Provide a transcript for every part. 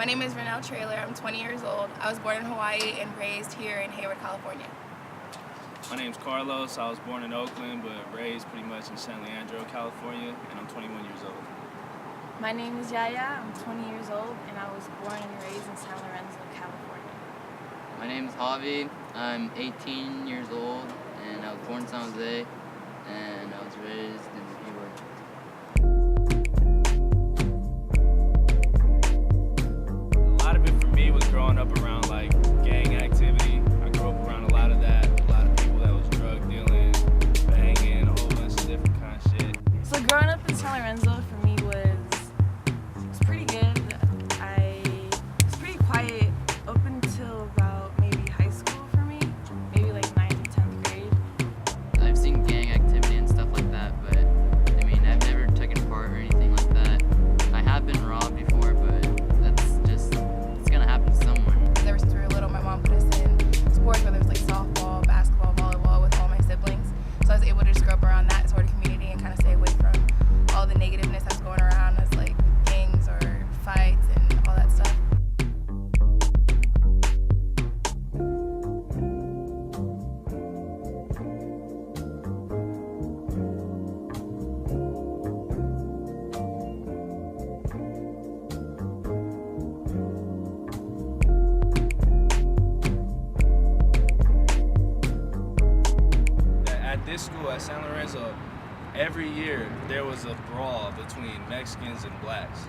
name is Renelle Trailer. I'm 20 years old. I was born in Hawaii and raised here in Hayward, California. My name's Carlos. I was born in Oakland but raised pretty much in San Leandro, California, and I'm 21 years old. My name is Yaya. I'm 20 years old and I was born and raised in San Lorenzo, California. My name is Javi. I'm 18 years old and I was born in San Jose and I was raised in Hayward. A lot of it for me was growing up around like gang activity. I grew up around a lot of that, a lot of people that was drug dealing, banging, a whole bunch of different kind of shit. So growing up in San Lorenzo for me was pretty good. I was pretty quiet up until about maybe high school for me, maybe like 9th and 10th grade. I've seen gang activity and stuff like that, but I mean, I've never taken part or anything like that. I have been robbed before, but it's gonna happen to someone. Ever since we were little, my mom put us in sports, whether it was like softball, basketball, volleyball, with all my siblings. So I was able to just grow up around that sort of community and kind of stay away from all the negativeness that's going around as like gangs or fights and all that stuff. At this school, at San Lorenzo, every year there was a brawl between Mexicans and blacks.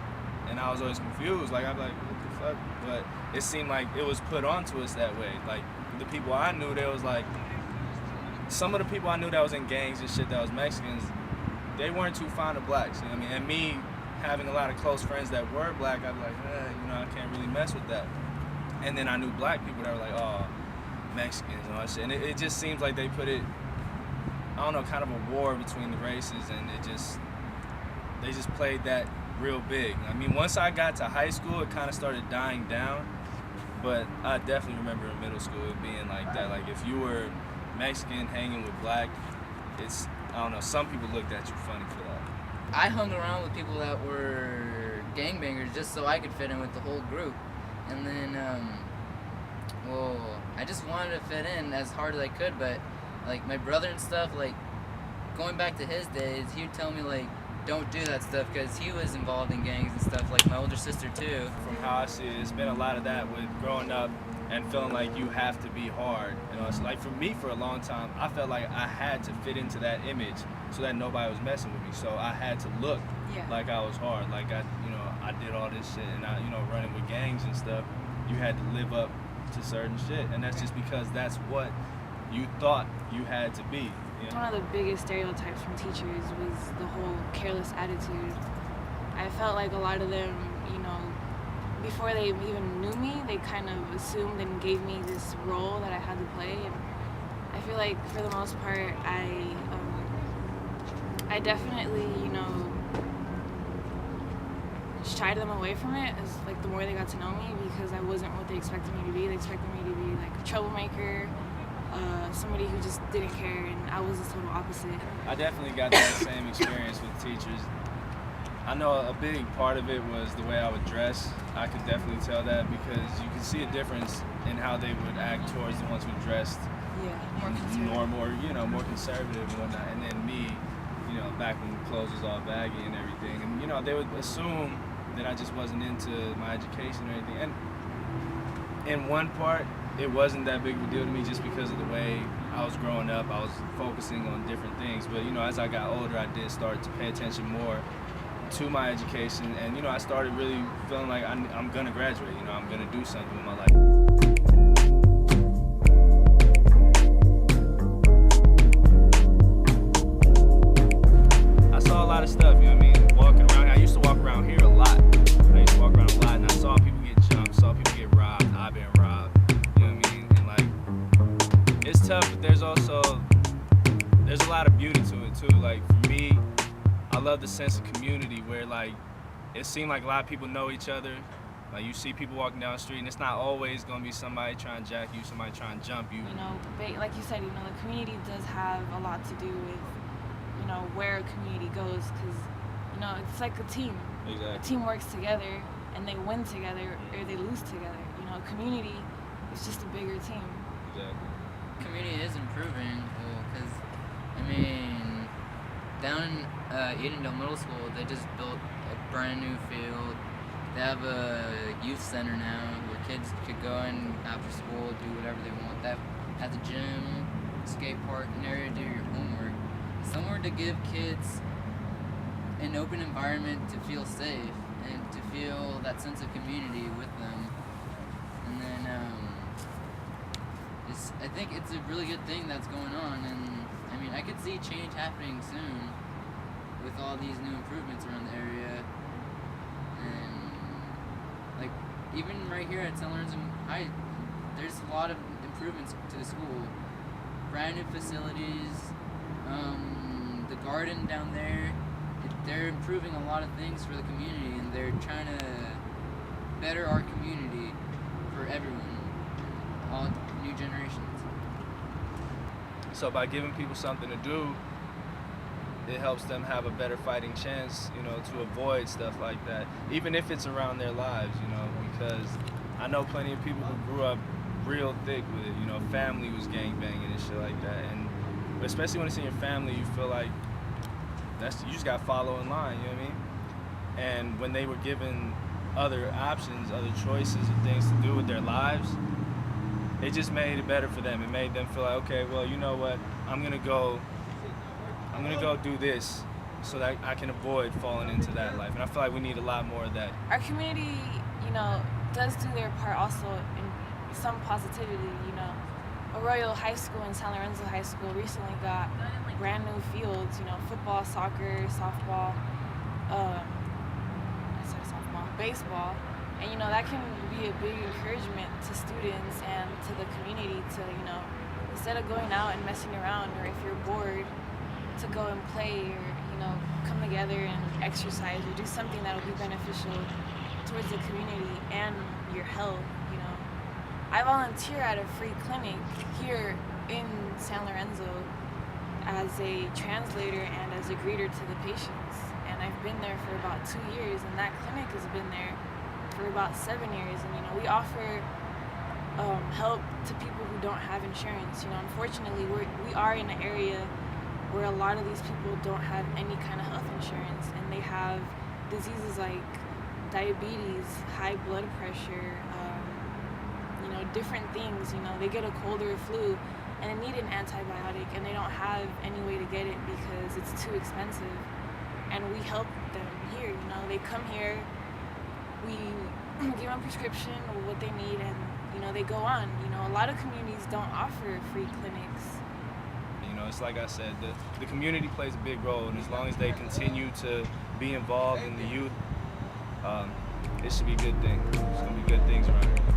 And I was always confused, like I'm like, what the fuck? But it seemed like it was put onto us that way. Like the people I knew, there was like, some of the people I knew that was in gangs and shit that was Mexicans, they weren't too fond of blacks, you know what I mean? And me having a lot of close friends that were black, I'd be like, I can't really mess with that. And then I knew black people that were like, oh, Mexicans and all that shit. And it just seems like they put it, I don't know, kind of a war between the races, and they just played that real big. I mean, once I got to high school, it kind of started dying down, but I definitely remember in middle school it being like that. Like if you were Mexican hanging with black, I don't know, some people looked at you funny for that. I hung around with people that were gangbangers just so I could fit in with the whole group. And then, I just wanted to fit in as hard as I could, but like my brother and stuff, like going back to his days, he would tell me like, don't do that stuff because he was involved in gangs and stuff, like my older sister too. From how I see it, it's been a lot of that with growing up and feeling like you have to be hard. You know, it's like for me for a long time, I felt like I had to fit into that image so that nobody was messing with me. So I had to look like I was hard, like I did all this shit, and running with gangs and stuff, you had to live up to certain shit, and that's just because that's what you thought you had to be. You know? One of the biggest stereotypes from teachers was the whole careless attitude. I felt like a lot of them, before they even knew me, they kind of assumed and gave me this role that I had to play. And I feel like for the most part, I definitely, shied them away from it as like the more they got to know me, because I wasn't what they expected me to be. They expected me to be like a troublemaker, somebody who just didn't care, and I was the total opposite. I definitely got that same experience with teachers. I know a big part of it was the way I would dress. I could definitely tell that because you could see a difference in how they would act towards the ones who dressed more conservative. more conservative and whatnot. And then me, back when clothes was all baggy and everything. And they would assume that I just wasn't into my education or anything. And in one part, it wasn't that big of a deal to me just because of the way I was growing up. I was focusing on different things. But, as I got older, I did start to pay attention more to my education. And, I started really feeling like I'm going to graduate. I'm going to do something with my life. I saw a lot of stuff, walking around. I used to walk around here a lot. And I saw people get jumped, saw people get robbed. I've been robbed. And like, it's tough, but there's a lot of beauty to it too. Like for me, I love the sense of community where like it seemed like a lot of people know each other. Like you see people walking down the street, and it's not always gonna be somebody trying to jack you, somebody trying to jump you. Like you said, the community does have a lot to do with, where a community goes, because, it's like a team. Exactly. A team works together, and they win together or they lose together. You know, a community is just a bigger team. Exactly. Community is improving because, I mean, down in Edendale Middle School, they just built a brand new field. They have a youth center now where kids could go in after school, do whatever they want. They have a gym, skate park, an area to do your homework. Somewhere to give kids an open environment to feel safe and to feel that sense of community with them. And then I think it's a really good thing that's going on, and I mean I could see change happening soon with all these new improvements around the area. And like even right here at San Lorenzo High, there's a lot of improvements to the school. Brand new facilities, the garden down there. They're improving a lot of things for the community, and they're trying to better our community for everyone, all new generations. So by giving people something to do, it helps them have a better fighting chance, you know, to avoid stuff like that, even if it's around their lives, you know, because I know plenty of people who grew up real thick with it, you know, family was gangbanging and shit like that, and especially when it's in your family, you feel like you just gotta follow in line, you know what I mean? And when they were given other options, other choices of things to do with their lives, it just made it better for them. It made them feel like, okay, well, you know what? I'm gonna go do this so that I can avoid falling into that life. And I feel like we need a lot more of that. Our community, you know, does do their part also in some positivity, you know. Arroyo High School and San Lorenzo High School recently got brand new fields, you know, football, soccer, softball, baseball. And, you know, that can be a big encouragement to students and to the community to, you know, instead of going out and messing around, or if you're bored, to go and play, or, you know, come together and exercise or do something that will be beneficial towards the community and your health, you know. I volunteer at a free clinic here in San Lorenzo as a translator and as a greeter to the patients. And I've been there for about 2 years, and that clinic has been there for about 7 years. And, you know, we offer help to people who don't have insurance. You know, unfortunately, we are in an area where a lot of these people don't have any kind of health insurance, and they have diseases like diabetes, high blood pressure, you know, different things. You know, they get a cold or a flu and they need an antibiotic, and they don't have any way to get it because it's too expensive. And we help them here, you know, they come here, we give them prescription or what they need, and, you know, they go on. You know, a lot of communities don't offer free clinics. You know, it's like I said, the community plays a big role, and as long as they continue to be involved in the youth, it should be a good thing. It's going to be good things around here.